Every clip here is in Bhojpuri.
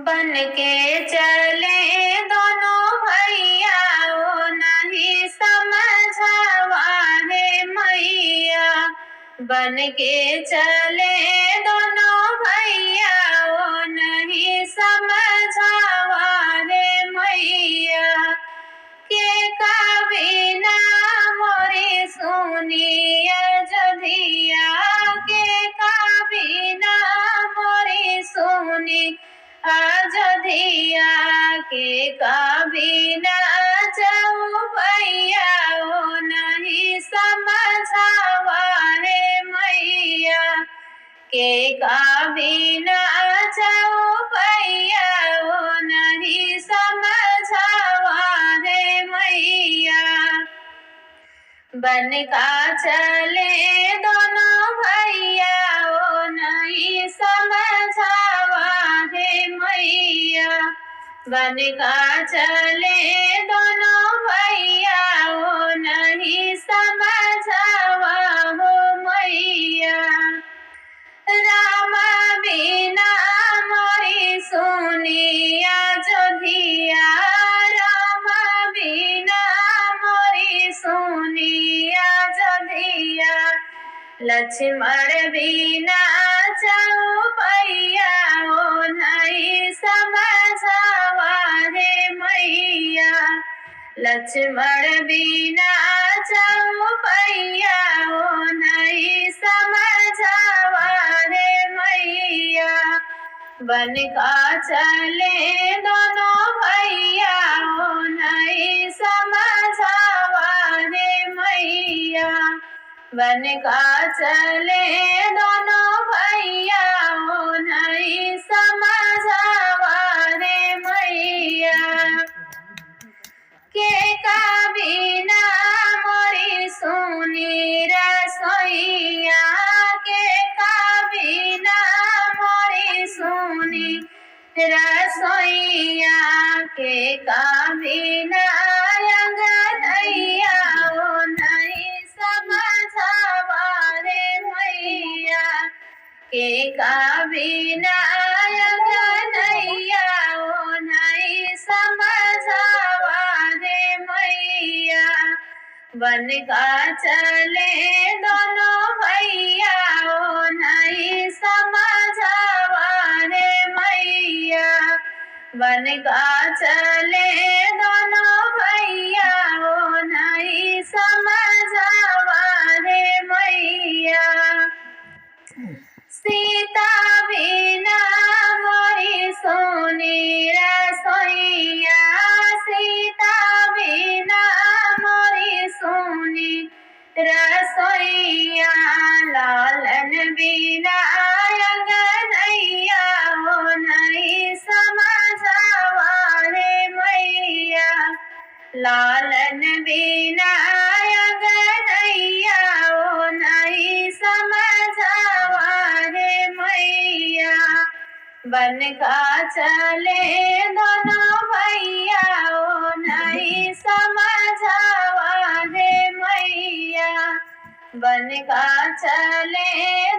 बन के चले दोनों भैया ओ नहीं समझावा है मैया। बन के चले दोनों भैया ओ नहीं समझावा है मैया। के कबीना मोरी सुनी अयोध्या के कबीना मोरी सुनी अयोध्या के कबीना जाऊ भैया ओ नहीं समझावा है मैया। के कबीना जाऊ भैया ओ नहीं समझावा है मैया। बन का चले दोनों भैया ओ नहीं समझावा है मैया। बन का चले दोनों भैया ओ नहीं समझावा हो मैया। राम बिना मोरी सुनी अयोध्या राम बिना मोरी सुनी अयोध्या। लक्ष्मण बिना जाऊ भैया ओ नहीं समझावा है मैया। लक्ष्मण बिना जाऊ भैया ओ नहीं समझावा है मैया। बन का चले दोनों भैया ओ नहीं समझावा है मैया। बन का चले दोनों भैया ओ नहीं समझावा है मैया। के कबीना मोरी सुनी रसोइया के कबीना मोरी सुनी रसोइया के कबीना अंगनैया ओ नहीं समझावा है मैया। के कबीना अंगनैया ओ नहीं समझावा है मैया। बन का चले दोनों भैया ओ नहीं समझावा है मैया। बन का चले दोनों भैया ओ नहीं समझावा है मैया। सीता बिना मोरी सोनी रसोइया सीता बिना मोरी सोनी रसोइया। लालन बिना अंगनैया ओ नहीं समझावा है मैया। लालन बिना अंगनैया ओ नहीं समझावा है मैया। बन का चले दोनों भैया ओ नहीं समझावा है मैया। बन का चले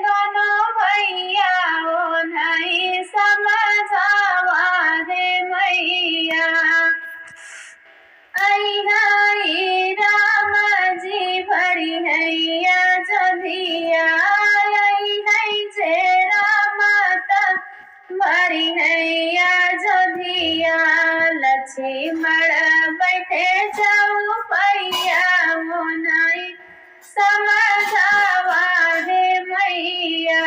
दोनों भैया ओ नहीं समझावा है मैया। आई राम जी भरी हैया अयोध्या आई है जेरा माता भरी हैया अयोध्या। लक्ष्मण बैठे जाऊ भैया ओ नहीं समझावा है मैया।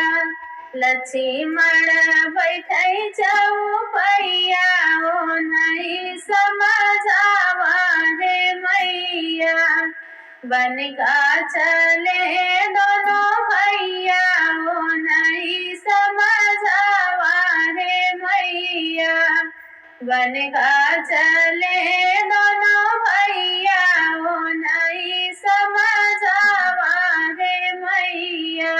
लक्ष्मण बैठे जाऊ भैया ओ नहीं समझावा है मैया। बन का चले दोनों भैया ओ नहीं समझावा है मैया। बन का चले दोनों भैया ओ नहीं समझावा है मैया।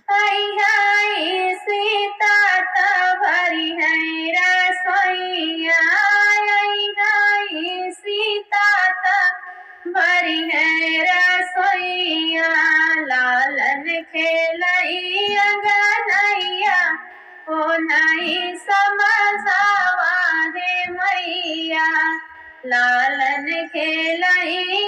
आई सीता त भरी है रसोइया आई सीता त भरी है रसोइया। लालन खेलई अंगनैया ओ नहीं तनी समझावा हे मैया लालन खेलई